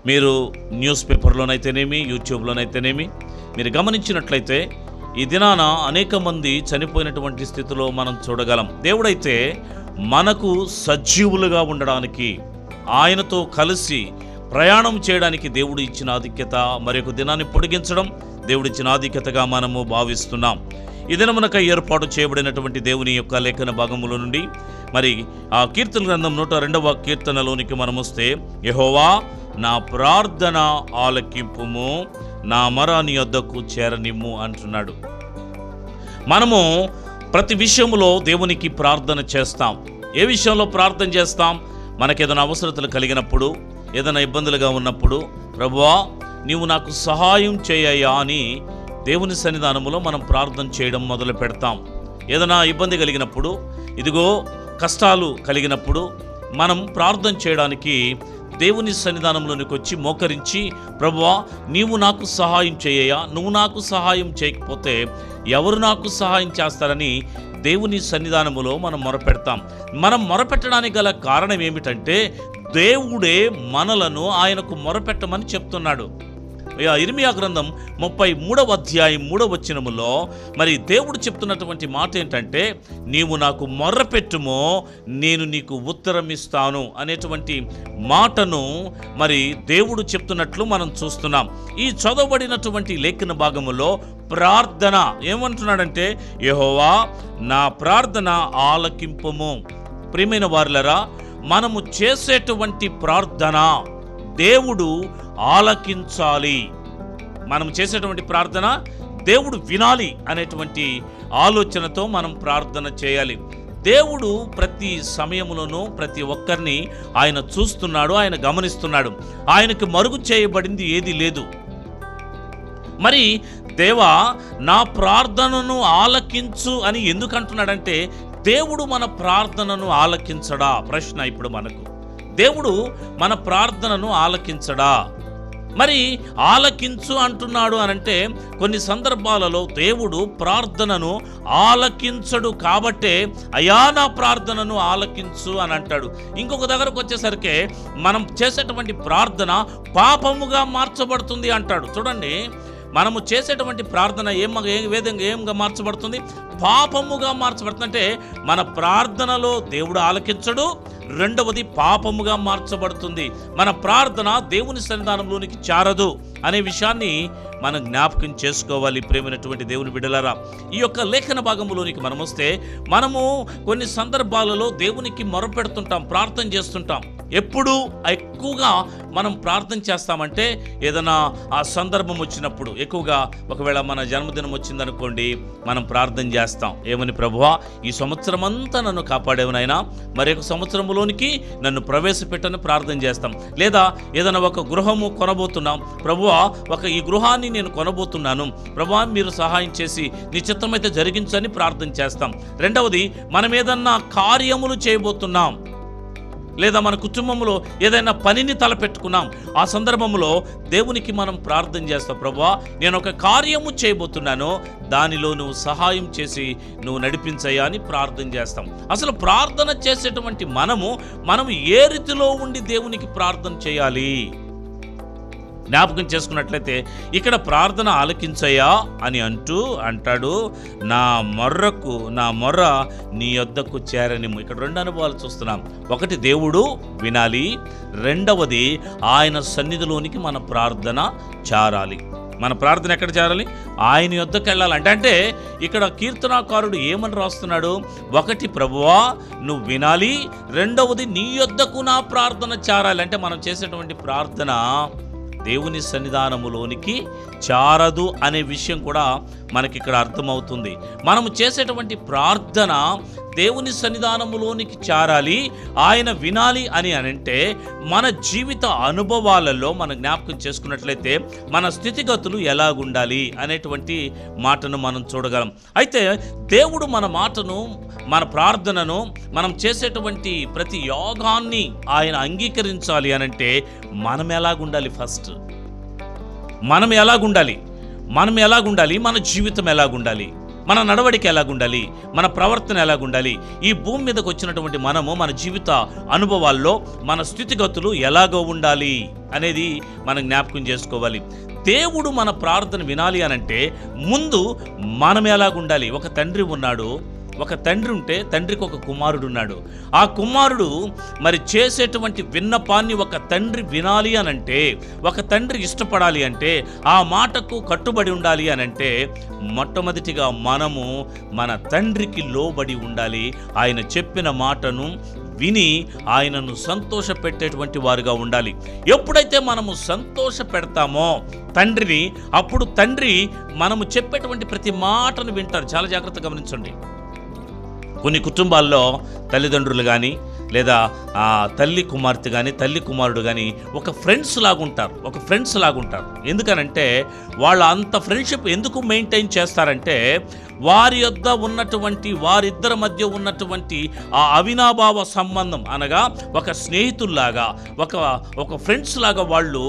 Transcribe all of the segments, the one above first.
మీరు న్యూస్ పేపర్లోనైతేనేమి, యూట్యూబ్లోనైతేనేమి మీరు గమనించినట్లయితే ఈ దినాన అనేక మంది చనిపోయినటువంటి స్థితిలో మనం చూడగలం. దేవుడైతే మనకు సజీవులుగా ఉండడానికి, ఆయనతో కలిసి ప్రయాణం చేయడానికి దేవుడు ఇచ్చిన ఆధిక్యత, మరొక దినాన్ని పొడిగించడం దేవుడిచ్చిన ఆధిక్యతగా మనము భావిస్తున్నాం. ఈ దినమునకై ఏర్పాటు చేయబడినటువంటి దేవుని యొక్క లేఖన భాగముల నుండి మరి ఆ కీర్తన గ్రంథం 102వ కీర్తనలోనికి మనం వస్తే, యెహోవా నా ప్రార్థన ఆలకింపుము, నా మొర నీ యొద్దకు చేరనిమ్ము అంటున్నాడు. మనము ప్రతి విషయంలో దేవునికి ప్రార్థన చేస్తాం. ఏ విషయంలో ప్రార్థన చేస్తాం? మనకేదైనా అవసరతలు కలిగినప్పుడు, ఏదైనా ఇబ్బందులుగా ఉన్నప్పుడు, ప్రభువా నీవు నాకు సహాయం చేయయ్యా అని దేవుని సన్నిధానములో మనం ప్రార్థన చేయడం మొదలు పెడతాం. ఏదైనా ఇబ్బంది కలిగినప్పుడు, ఇదిగో కష్టాలు కలిగినప్పుడు మనం ప్రార్థన చేయడానికి దేవుని సన్నిధానంలోనికి వచ్చి మోకరించి, ప్రభువా నీవు నాకు సహాయం చేయయ్యా, నువ్వు నాకు సహాయం చేయకపోతే ఎవరు నాకు సహాయం చేస్తారని దేవుని సన్నిధానములో మనం మొరపెడతాం. మనం మొరపెట్టడానికి గల కారణం ఏమిటంటే, దేవుడే మనలను ఆయనకు మొరపెట్టమని చెప్తున్నాడు. ఇర్మియా గ్రంథం 33వ అధ్యాయం 3వ వచనములో మరి దేవుడు చెప్తున్నటువంటి మాట ఏంటంటే, నీవు నాకు మొర్రపెట్టుమో నేను నీకు ఉత్తరం ఇస్తాను అనేటువంటి మాటను మరి దేవుడు చెప్తున్నట్లు మనం చూస్తున్నాం. ఈ చదవబడినటువంటి లేఖన భాగములో ప్రార్థన ఏమంటున్నాడంటే, యెహోవా నా ప్రార్థన ఆలకింపుము. ప్రియమైన వారులారా, మనము చేసేటువంటి ప్రార్థన దేవుడు ఆలకించాలి. మనం చేసేటువంటి ప్రార్థన దేవుడు వినాలి అనేటువంటి ఆలోచనతో మనం ప్రార్థన చేయాలి. దేవుడు ప్రతి సమయంలోనూ ప్రతి ఒక్కరిని ఆయన చూస్తున్నాడు, ఆయన గమనిస్తున్నాడు. ఆయనకు మరుగు చేయబడింది ఏది లేదు. మరి దేవా నా ప్రార్థనను ఆలకించు అని ఎందుకు అంటున్నాడంటే, దేవుడు మన ప్రార్థనను ఆలకించడా? ప్రశ్న ఇప్పుడు మనకు. దేవుడు మన ప్రార్థనను ఆలకించడా? మరి ఆలకించు అంటున్నాడు అనంటే, కొన్ని సందర్భాలలో దేవుడు ప్రార్థనను ఆలకించడు కాబట్టే అయా నా ప్రార్థనను ఆలకించు అని అంటాడు. ఇంకొక దగ్గరకు వచ్చేసరికి మనం చేసేటువంటి ప్రార్థన పాపముగా మార్చబడుతుంది అంటాడు. చూడండి, మనము చేసేటువంటి ప్రార్థన ఏం మార్చబడుతుంది? పాపముగా మార్చబడుతుంది. అంటే మన ప్రార్థనలో దేవుడు ఆలకించడు, రెండవది పాపముగా మార్చబడుతుంది. మన ప్రార్థన దేవుని సన్నిధానంలోనికి చేరదు అనే విషయాన్ని మనం జ్ఞాపకం చేసుకోవాలి. ప్రేమైనటువంటి దేవుని బిడ్డలారా, ఈ యొక్క లేఖన భాగంలోనికి మనం వస్తే, మనము కొన్ని సందర్భాలలో దేవునికి మొరపెడుతుంటాం, ప్రార్థన చేస్తుంటాం. ఎప్పుడు ఎక్కువగా మనం ప్రార్థన చేస్తామంటే, ఏదైనా ఆ సందర్భం వచ్చినప్పుడు, ఎక్కువగా ఒకవేళ మన జన్మదినం వచ్చిందనుకోండి, మనం ప్రార్థన చేస్తాం. ఏమని? ప్రభువా ఈ సంవత్సరం అంతా నన్ను కాపాడేవనైనా, మరి ఒక సంవత్సరంలోనికి నన్ను ప్రవేశపెట్టని ప్రార్థన చేస్తాం. లేదా ఏదైనా ఒక గృహము కొనబోతున్నాం, ప్రభువా ఈ గృహాన్ని నేను కొనబోతున్నాను, ప్రభువా మీరు సహాయం చేసి నీ చిత్తమైతే జరిగించని ప్రార్థన చేస్తాం. రెండవది, మనం ఏదన్నా కార్యములు చేయబోతున్నాం, లేదా మన కుటుంబంలో ఏదైనా పనిని తలపెట్టుకున్నాం, ఆ సందర్భంలో దేవునికి మనం ప్రార్థన చేస్తాం. ప్రభువా నేను ఒక కార్యము చేయబోతున్నాను, దానిలో నువ్వు సహాయం చేసి నువ్వు నడిపించయ్యా అని ప్రార్థన చేస్తాం. అసలు ప్రార్థన చేసేటువంటి మనం ఏ రీతిలో ఉండి దేవునికి ప్రార్థన చేయాలి జ్ఞాపకం చేసుకున్నట్లయితే, ఇక్కడ ప్రార్థన ఆలకించయ్యా అని అంటాడు, నా మొర్ర నీ యొద్దకు చేరనిమ్ము. ఇక్కడ రెండు అనుభవాలు చూస్తున్నాం. ఒకటి, దేవుడు వినాలి. రెండవది, ఆయన సన్నిధిలోనికి మన ప్రార్థన చేరాలి. మన ప్రార్థన ఎక్కడ చేరాలి? ఆయన యొద్దకు వెళ్ళాలి. అంటే ఇక్కడ కీర్తనాకారుడు ఏమని రాస్తున్నాడు? ఒకటి, ప్రభువా నువ్వు వినాలి. రెండవది, నీ యొద్దకు నా ప్రార్థన చేరాలి. అంటే మనం చేసేటువంటి ప్రార్థన దేవుని సన్నిధానములోనికి చారదు అనే విషయం కూడా మనకి ఇక్కడ అర్థమవుతుంది. మనము చేసేటువంటి ప్రార్థన దేవుని సన్నిధానములోనికి చేరాలి, ఆయన వినాలి అని అంటే, మన జీవిత అనుభవాలలో మనం జ్ఞాపకం చేసుకున్నట్లయితే మన స్థితిగతులు ఎలాగుండాలి అనేటువంటి మాటను మనం చూడగలం. అయితే దేవుడు మన మాటను, మన ప్రార్థనను, మనం చేసేటువంటి ప్రతి యోగాన్ని ఆయన అంగీకరించాలి అనంటే మనం ఎలాగుండాలి? ఫస్ట్ మనం ఎలాగుండాలి? మన జీవితం ఎలాగుండాలి? మన నడవడిక ఎలాగుండాలి, మన ప్రవర్తన ఎలాగుండాలి, ఈ భూమి మీదకి వచ్చినటువంటి మనము మన జీవిత అనుభవాల్లో మన స్థితిగతులు ఎలాగో ఉండాలి అనేది మనం జ్ఞాపకం చేసుకోవాలి. దేవుడు మన ప్రార్థన వినాలి అనంటే ముందు మనం ఎలాగుండాలి. ఒక తండ్రి ఉన్నాడు, ఒక తండ్రి ఉంటే తండ్రికి ఒక కుమారుడు ఉన్నాడు. ఆ కుమారుడు మరి చేసేటువంటి విన్నపాన్ని ఒక తండ్రి వినాలి అనంటే, ఒక తండ్రి ఇష్టపడాలి అంటే, ఆ మాటకు కట్టుబడి ఉండాలి అనంటే మొట్టమొదటిగా మనము మన తండ్రికి లోబడి ఉండాలి. ఆయన చెప్పిన మాటను విని ఆయనను సంతోష పెట్టేటువంటి వారుగా ఉండాలి. ఎప్పుడైతే మనము సంతోష పెడతామో తండ్రిని, అప్పుడు తండ్రి మనము చెప్పేటువంటి ప్రతి మాటను వింటారు. చాలా జాగ్రత్తగా గమనించండి. కొన్ని కుటుంబాల్లో తల్లిదండ్రులు కానీ లేదా తల్లి కుమార్తె కానీ తల్లి కుమారుడు కానీ ఒక ఫ్రెండ్స్ లాగుంటారు. ఎందుకనంటే వాళ్ళు అంత ఫ్రెండ్షిప్ ఎందుకు మెయింటైన్ చేస్తారంటే వారిద్దరి మధ్య ఉన్నటువంటి ఆ అవినాభావ సంబంధం, అనగా ఒక స్నేహితుల్లాగా ఒక ఫ్రెండ్స్ లాగా వాళ్ళు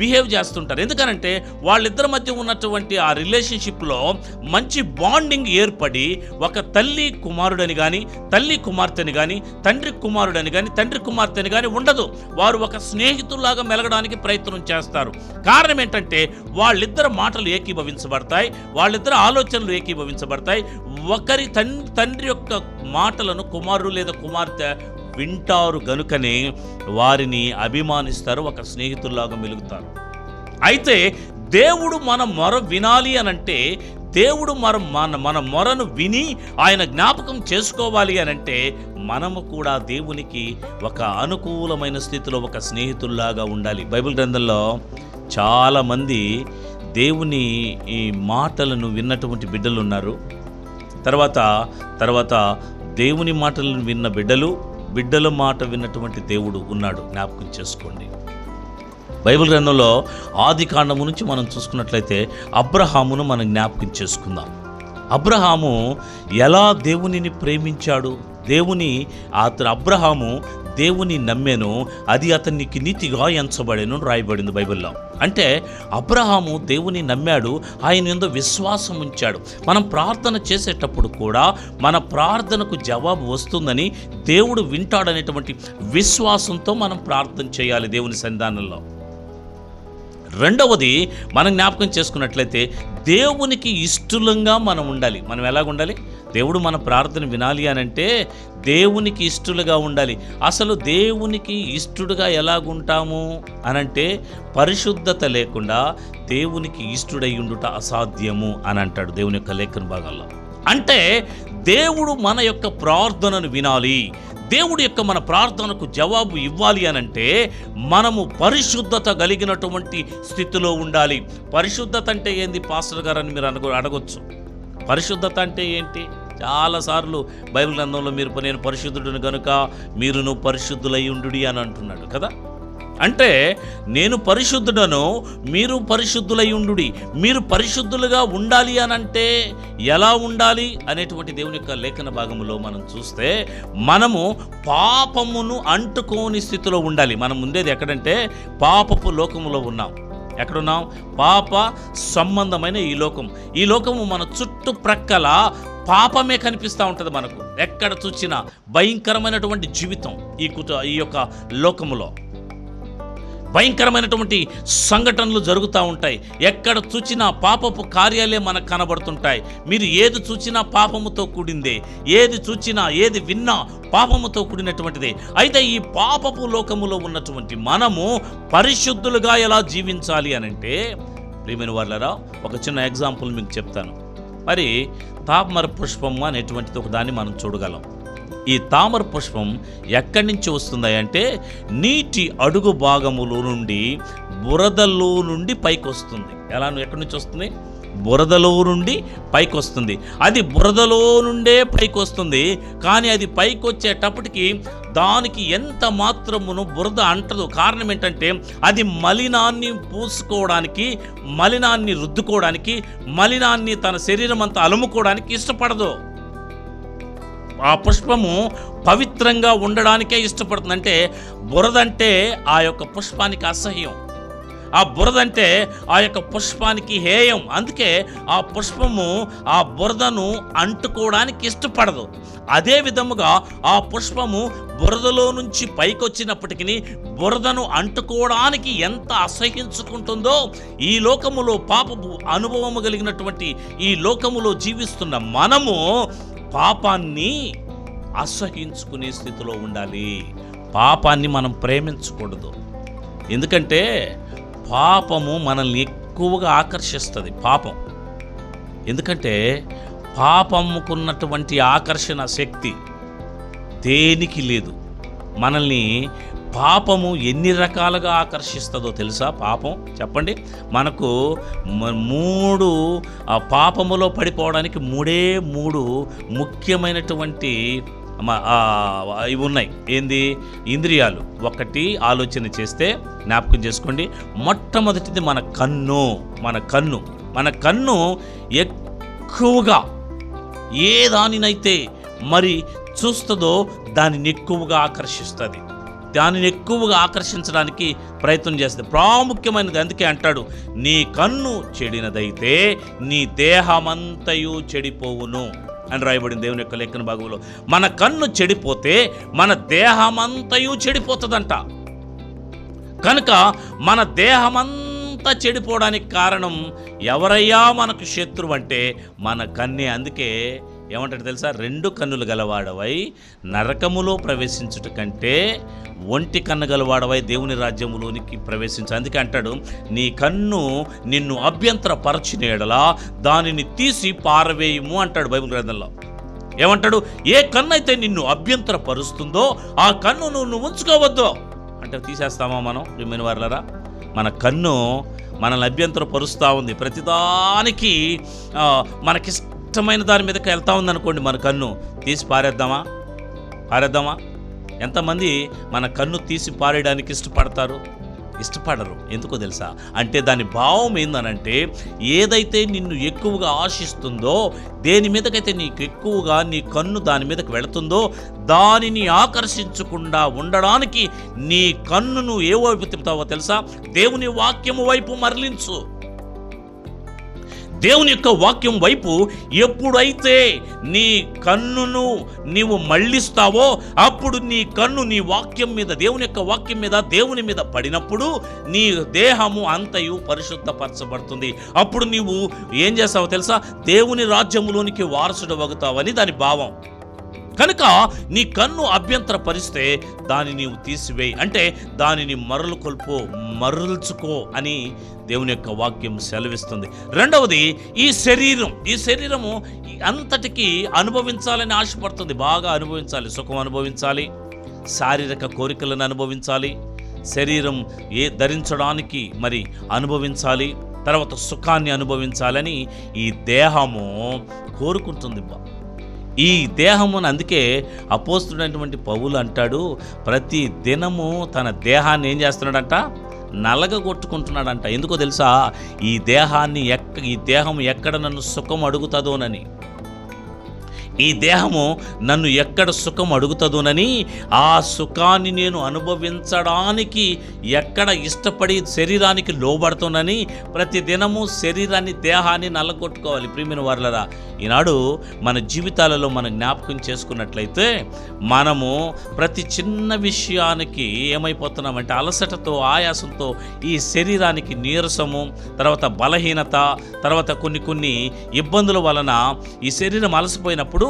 బిహేవ్ చేస్తుంటారు. ఎందుకనంటే వాళ్ళిద్దరి మధ్య ఉన్నటువంటి ఆ రిలేషన్షిప్లో మంచి బాండింగ్ ఏర్పడి ఒక తల్లి కుమారుడని కానీ తల్లి కుమార్తెని కానీ తండ్రి కుమారుడని కానీ తండ్రి కుమార్తెని కానీ ఉండదు. వారు ఒక స్నేహితుల్లాగా మెలగడానికి ప్రయత్నం చేస్తారు. కారణం ఏంటంటే వాళ్ళిద్దరు మాటలు ఏకీభవించబడతాయి, వాళ్ళిద్దరు ఆలోచనలు ఏకీభవించబడతాయి. ఒకరి తండ్రి యొక్క మాటలను కుమారుడు లేదా కుమార్తె వింటారు గనుకనే వారిని అభిమానిస్తారు, ఒక స్నేహితుల్లాగా మెలుగుతారు. అయితే దేవుడు మన మొర వినాలి అనంటే, దేవుడు మన మొరను విని ఆయన జ్ఞాపకం చేసుకోవాలి అనంటే మనము కూడా దేవునికి ఒక అనుకూలమైన స్థితిలో ఒక స్నేహితుల్లాగా ఉండాలి. బైబిల్ గ్రంథంలో చాలామంది దేవుని ఈ మాటలను విన్నటువంటి బిడ్డలు ఉన్నారు. తర్వాత దేవుని మాటలను విన్న బిడ్డల మాట విన్నటువంటి దేవుడు ఉన్నాడు. జ్ఞాపకం చేసుకోండి. బైబిల్ గ్రంథంలో ఆది కాండము నుంచి మనం చూసుకున్నట్లయితే అబ్రహామును మనం జ్ఞాపకం చేసుకుందాం. అబ్రహాము ఎలా దేవునిని ప్రేమించాడు, అబ్రహాము దేవుని నమ్మెను, అది అతనికి నీతిగా ఎంచబడెను రాయబడింది బైబిల్లో. అంటే అబ్రహాము దేవుని నమ్మాడు, ఆయన యందు విశ్వాసం ఉంచాడు. మనం ప్రార్థన చేసేటప్పుడు కూడా మన ప్రార్థనకు జవాబు వస్తుందని, దేవుడు వింటాడనేటువంటి విశ్వాసంతో మనం ప్రార్థన చేయాలి దేవుని సన్నిధానంలో. రెండవది మనం జ్ఞాపకం చేసుకున్నట్లయితే దేవునికి ఇష్టలుగా మనం ఉండాలి. మనం ఎలాగుండాలి? దేవుడు మన ప్రార్థన వినాలి అనంటే దేవునికి ఇష్టలుగా ఉండాలి. అసలు దేవునికి ఇష్టడుగా ఎలాగుంటాము అనంటే పరిశుద్ధత లేకుండా దేవునికి ఇష్టడై ఉండుట అసాధ్యము అని అంటాడు దేవుని యొక్క లేఖన భాగాల్లో. అంటే దేవుడు మన యొక్క ప్రార్థనను వినాలి, దేవుడు యొక్క మన ప్రార్థనకు జవాబు ఇవ్వాలి అనంటే మనము పరిశుద్ధత కలిగినటువంటి స్థితిలో ఉండాలి. పరిశుద్ధత అంటే ఏంది పాస్టర్ గారు అని మీరు అడగొచ్చు. పరిశుద్ధత అంటే ఏంటి? చాలాసార్లు బైబిల్ గ్రంథంలో నేను పరిశుద్ధుడిని కనుక మీరును పరిశుద్ధులై ఉండుడి అని అంటున్నాడు కదా. అంటే నేను పరిశుద్ధుడను, మీరు పరిశుద్ధులై ఉండుడి. మీరు పరిశుద్ధులుగా ఉండాలి అనంటే ఎలా ఉండాలి అనేటువంటి దేవుని యొక్క లేఖన భాగంలో మనం చూస్తే మనము పాపమును అంటుకోని స్థితిలో ఉండాలి. మనం ఉండేది ఎక్కడంటే పాపపు లోకములో ఉన్నాం. ఎక్కడున్నాం? పాప సంబంధమైన ఈ లోకము మన చుట్టుప్రక్కల పాపమే కనిపిస్తూ ఉంటుంది. మనకు ఎక్కడ చూసినా భయంకరమైనటువంటి జీవితం ఈ యొక్క లోకములో భయంకరమైనటువంటి సంఘటనలు జరుగుతూ ఉంటాయి. ఎక్కడ చూచినా పాపపు కార్యాలే మనకు కనబడుతుంటాయి. మీరు ఏది చూచినా పాపముతో కూడిందే, ఏది చూచినా ఏది విన్నా పాపముతో కూడినటువంటిదే. అయితే ఈ పాపపు లోకములో ఉన్నటువంటి మనము పరిశుద్ధులుగా ఎలా జీవించాలి అనంటే, ప్రియమైన వాళ్ళరా, ఒక చిన్న ఎగ్జాంపుల్ మీకు చెప్తాను. మరి తామర పుష్పం అనేటువంటిది ఒక దాన్ని మనం చూడగలం. ఈ తామర పుష్పం ఎక్కడి నుంచి వస్తుందంటే నీటి అడుగు భాగములో నుండి బురదలో నుండి పైకి వస్తుంది. ఎక్కడి నుంచి వస్తుంది? బురదలో నుండి పైకి వస్తుంది. అది బురదలో నుండే పైకి వస్తుంది. కానీ అది పైకి వచ్చేటప్పటికి దానికి ఎంత మాత్రమును బురద అంటదు. కారణం ఏంటంటే అది మలినాన్ని పూసుకోవడానికి, మలినాన్ని రుద్దుకోవడానికి, మలినాన్ని తన శరీరం అంతా అలుముకోవడానికి ఇష్టపడదు. ఆ పుష్పము పవిత్రంగా ఉండడానికే ఇష్టపడుతుంది. అంటే బురదంటే ఆ యొక్క పుష్పానికి అసహ్యం. ఆ బురద అంటే ఆ యొక్క పుష్పానికి హేయం. అందుకే ఆ పుష్పము ఆ బురదను అంటుకోవడానికి ఇష్టపడదు. అదే విధముగా ఆ పుష్పము బురదలో నుంచి పైకొచ్చినప్పటికీ బురదను అంటుకోవడానికి ఎంత అసహించుకుంటుందో, ఈ లోకములో పాపపు అనుభవము కలిగినటువంటి ఈ లోకములో జీవిస్తున్న మనము పాపాన్ని అసహించుకునే స్థితిలో ఉండాలి. పాపాన్ని మనం ప్రేమించకూడదు. ఎందుకంటే పాపము మనల్ని ఎక్కువగా ఆకర్షిస్తుంది. పాపం ఎందుకంటే పాపముకున్నటువంటి ఆకర్షణ శక్తి దేనికి లేదు. మనల్ని పాపము ఎన్ని రకాలుగా ఆకర్షిస్తుందో తెలుసా? పాపం చెప్పండి. మనకు మూడు పాపములో పడిపోవడానికి మూడు ముఖ్యమైనటువంటి ఇవి ఉన్నాయి. ఏంది? ఇంద్రియాలు. ఒకటి ఆలోచన చేస్తే జ్ఞాపకం చేసుకోండి, మొట్టమొదటిది మన కన్ను ఎక్కువగా ఏ దానినైతే మరి చూస్తుందో దానిని ఎక్కువగా ఆకర్షిస్తుంది. దానిని ఎక్కువగా ఆకర్షించడానికి ప్రయత్నం చేస్తుంది. ప్రాముఖ్యమైనది. అందుకే అంటాడు, నీ కన్ను చెడినదైతే నీ దేహమంతయు చెడిపోవును అని రాయబడింది దేవుని యొక్క లేఖన భాగంలో. మన కన్ను చెడిపోతే మన దేహమంతయు చెడిపోతుందంట. కనుక మన దేహమంతా చెడిపోవడానికి కారణం ఎవరయ్యా మనకు శత్రువు అంటే మన కన్నే. అందుకే ఏమంటాడు తెలుసా? 2 కన్నులు గలవాడవై నరకములో ప్రవేశించుట కంటే ఒంటి కన్ను గలవాడవై దేవుని రాజ్యములోనికి ప్రవేశించు. అందుకే అంటాడు, నీ కన్ను నిన్ను అభ్యంతరపరచిన యెడల దానిని తీసి పారవేయము అంటాడు బైబిల్ గ్రంథంలో. ఏమంటాడు? ఏ కన్ను అయితే నిన్ను అభ్యంతరపరుస్తుందో ఆ కన్ను నువ్వు ఉంచుకోవద్దు అంటే తీసేస్తామా మనం? ప్రియమైన వారలారా, మన కన్ను మనల్ని అభ్యంతరపరుస్తూ ఉంది. ప్రతిదానికి మనకిష్టమైన దాని మీదకి వెళ్తా ఉందనుకోండి, మన కన్ను తీసి పారేద్దామా? ఎంతమంది మన కన్ను తీసి పారేయడానికి ఇష్టపడరు. ఎందుకో తెలుసా? అంటే దాని భావం ఏందనంటే, ఏదైతే నిన్ను ఎక్కువగా ఆశిస్తుందో, దేని మీదకైతే నీకు ఎక్కువగా నీ కన్ను దాని మీదకి వెళుతుందో దానిని ఆకర్షించకుండా ఉండడానికి నీ కన్నును ఏ వైపు తిప్పుతావో తెలుసా? దేవుని వాక్యము వైపు మరలించు. దేవుని యొక్క వాక్యం వైపు ఎప్పుడైతే నీ కన్నును నీవు మళ్ళిస్తావో అప్పుడు నీ కన్ను నీ వాక్యం మీద, దేవుని యొక్క వాక్యం మీద, దేవుని మీద పడినప్పుడు నీ దేహము అంతయు పరిశుద్ధపరచబడుతుంది. అప్పుడు నీవు ఏం చేస్తావో తెలుసా? దేవుని రాజ్యములోనికి వారసుడవగుతావని దాని భావం. కనుక నీ కన్ను అభ్యంతరపరిస్తే దాన్ని నీవు తీసివేయి, అంటే దానిని మరల్చుకో అని దేవుని యొక్క వాక్యం సెలవిస్తుంది. రెండవది ఈ శరీరము అంతటికీ అనుభవించాలని ఆశపడుతుంది. బాగా అనుభవించాలి, సుఖం అనుభవించాలి, శారీరక కోరికలను అనుభవించాలి, శరీరం ధరించడానికి మరి అనుభవించాలి, తర్వాత సుఖాన్ని అనుభవించాలని ఈ దేహము కోరుకుంటుంది. ఈ దేహమును అందుకే అపోస్తుడైనటువంటి పౌలు అంటాడు, ప్రతి దినము తన దేహాన్ని ఏం చేస్తున్నాడంట? నలగగొట్టుకుంటున్నాడంట. ఎందుకో తెలుసా? ఈ దేహం ఎక్కడ నన్ను సుఖం అడుగుతుందోనని, ఈ దేహము నన్ను ఎక్కడ సుఖం అడుగుతుందోనని, ఆ సుఖాన్ని నేను అనుభవించడానికి ఎక్కడ ఇష్టపడి శరీరానికి లోబడుతానని ప్రతి దినము శరీరాన్ని, దేహాన్ని నల్లగొట్టుకోవాలి. ప్రియమైన వారలారా, ఈనాడు మన జీవితాలలో మనం జ్ఞాపకం చేసుకున్నట్లయితే మనము ప్రతి చిన్న విషయానికి ఏమైపోతున్నామంటే అలసటతో, ఆయాసంతో ఈ శరీరానికి నీరసము, తర్వాత బలహీనత, తర్వాత కొన్ని ఇబ్బందుల వలన ఈ శరీరం అలసిపోయినప్పుడు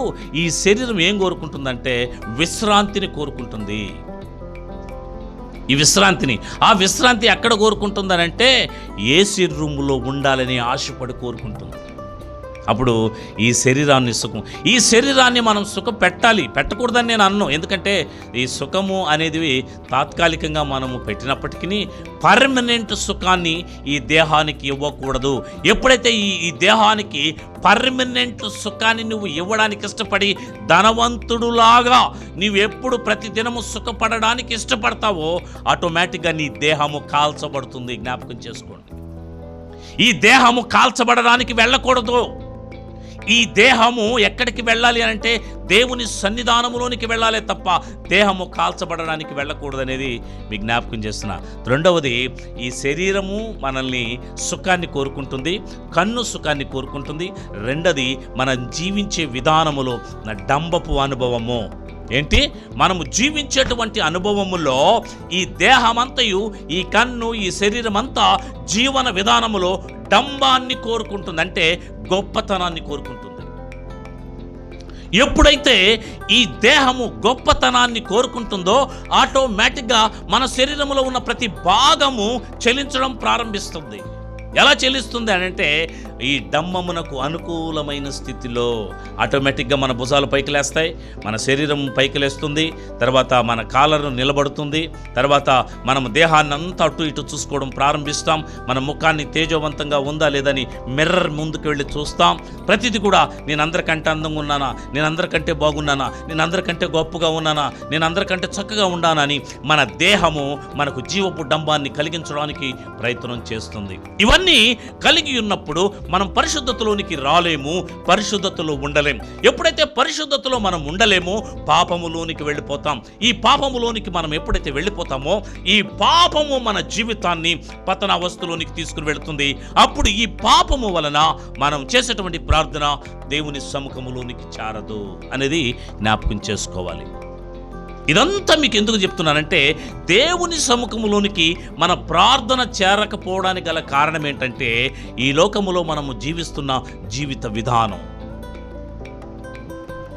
ఈ శరీరం ఏం కోరుకుంటుందంటే విశ్రాంతిని కోరుకుంటుంది. ఆ విశ్రాంతి ఎక్కడ కోరుకుంటుందనంటే ఏసీ రూములో ఉండాలని ఆశపడి కోరుకుంటుంది. అప్పుడు ఈ శరీరాన్ని మనం సుఖం పెట్టకూడదని నేను అన్నాను. ఎందుకంటే ఈ సుఖము అనేది తాత్కాలికంగా మనము పెట్టినప్పటికీ పర్మనెంట్ సుఖాన్ని ఈ దేహానికి ఇవ్వకూడదు. ఎప్పుడైతే ఈ దేహానికి పర్మనెంట్ సుఖాన్ని నువ్వు ఇవ్వడానికి ఇష్టపడి ధనవంతుడులాగా నీవు ఎప్పుడు ప్రతిదినము సుఖపడడానికి ఇష్టపడతావో ఆటోమేటిక్గా నీ దేహము కాల్చబడుతుంది. జ్ఞాపకం చేసుకోండి, ఈ దేహము కాల్చబడడానికి వెళ్ళకూడదు. ఈ దేహము ఎక్కడికి వెళ్ళాలి అంటే దేవుని సన్నిధానములోనికి వెళ్ళాలి తప్ప దేహము కాల్చబడడానికి వెళ్ళకూడదనేది మీ జ్ఞాపకం చేస్తున్నా. రెండవది, ఈ శరీరము మనల్ని సుఖాన్ని కోరుకుంటుంది, కన్ను సుఖాన్ని కోరుకుంటుంది. రెండవది, మనం జీవించే విధానములో డంబపు అనుభవము. ఏంటి? మనము జీవించేటువంటి అనుభవములో ఈ దేహమంతయు, ఈ కన్ను, ఈ శరీరం అంతా జీవన విధానములో డంబాన్ని కోరుకుంటుంది, అంటే గొప్పతనాన్ని కోరుకుంటుంది. ఎప్పుడైతే ఈ దేహము గొప్పతనాన్ని కోరుకుంటుందో ఆటోమేటిక్గా మన శరీరంలో ఉన్న ప్రతి భాగము చెలించడం ప్రారంభిస్తుంది. ఎలా చెల్లిస్తుంది అని అంటే, ఈ డంబమునకు అనుకూలమైన స్థితిలో ఆటోమేటిక్గా మన భుజాలు పైకి లేస్తాయి, మన శరీరం పైకి లేస్తుంది, తర్వాత మన కాలరు నిలబడుతుంది, తర్వాత మనం దేహాన్ని అంతా అటు ఇటు చూసుకోవడం ప్రారంభిస్తాం. మన ముఖాన్ని తేజవంతంగా ఉందా లేదని మిర్రర్ ముందుకు వెళ్ళి చూస్తాం. ప్రతిదీ కూడా నేను అందరికంటే అందంగా ఉన్నానా, నేను అందరికంటే బాగున్నానా, నేను అందరికంటే గొప్పగా ఉన్నానా, నేను అందరికంటే చక్కగా ఉన్నానని మన దేహము మనకు జీవపు డంబాన్ని కలిగించడానికి ప్రయత్నం చేస్తుంది. ఇవన్నీ కలిగి ఉన్నప్పుడు మనం పరిశుద్ధతలోనికి రాలేము, పరిశుద్ధతలో ఉండలేం. ఎప్పుడైతే పరిశుద్ధతలో మనం ఉండలేమో పాపములోనికి వెళ్ళిపోతాం. ఈ పాపములోనికి మనం ఎప్పుడైతే వెళ్ళిపోతామో ఈ పాపము మన జీవితాన్ని పతనావస్థలోనికి తీసుకుని వెళుతుంది. అప్పుడు ఈ పాపము వలన మనం చేసేటువంటి ప్రార్థన దేవుని సముఖములోనికి చేరదు అనేది జ్ఞాపకం చేసుకోవాలి. ఇదంతా మీకు ఎందుకు చెప్తున్నానంటే, దేవుని సముఖములోనికి మన ప్రార్థన చేరకపోవడానికి గల కారణం ఏంటంటే, ఈ లోకములో మనము జీవిస్తున్న జీవిత విధానం,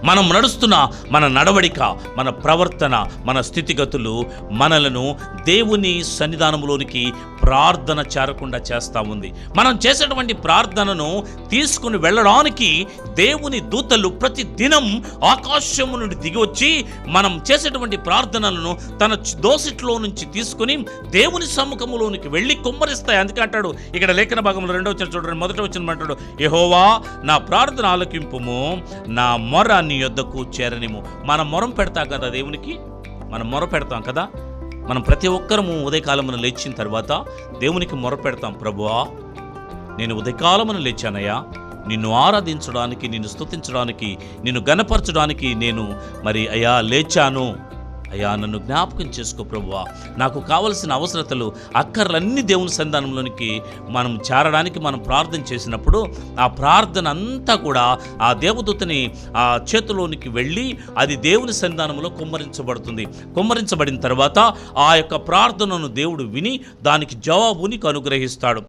మనం నడుస్తున్న మన నడవడిక, మన ప్రవర్తన, మన స్థితిగతులు మనలను దేవుని సన్నిధానంలోనికి ప్రార్థన చేరకుండా చేస్తూ ఉంది. మనం చేసేటువంటి ప్రార్థనను తీసుకుని వెళ్ళడానికి దేవుని దూతలు ప్రతి దినం ఆకాశము నుండి దిగి వచ్చి మనం చేసేటువంటి ప్రార్థనలను తన దోసిట్లో నుంచి తీసుకుని దేవుని సముఖములోనికి వెళ్ళి కుమ్మరిస్తాయి. అందుకే అంటాడు ఇక్కడ లేఖన భాగంలో 2వ వచనం చూడండి, 1వ వచనం అంటాడు, యెహోవా నా ప్రార్థన ఆలకింపుము, నా మొర నీ యొద్దకు చేరనిము. మనం మొరం పెడతాం కదా దేవునికి, మనం మొర పెడతాం కదా. మనం ప్రతి ఒక్కరము ఉదయకాలమున లేచిన తర్వాత దేవునికి మొర పెడతాం, ప్రభువా నేను ఉదయకాలమున లేచానయ్యా, నిన్ను ఆరాధించడానికి, నిన్ను స్తుతించడానికి, నిన్ను గణపరచడానికి నేను అయ్యా లేచాను. అయ్యా నన్ను జ్ఞాపకం చేసుకో ప్రభువా, నాకు కావలసిన అవసరతలు, అక్కర్లన్నీ దేవుని సన్నిధానంలోనికి మనం చేరడానికి మనం ప్రార్థన చేసినప్పుడు ఆ ప్రార్థన అంతా కూడా ఆ దేవదూతని ఆ చేతిలోనికి వెళ్ళి అది దేవుని సన్నిధానంలో కుమ్మరించబడుతుంది. కుమ్మరించబడిన తర్వాత ఆ యొక్క ప్రార్థనను దేవుడు విని దానికి జవాబు నీకు అనుగ్రహిస్తాడు.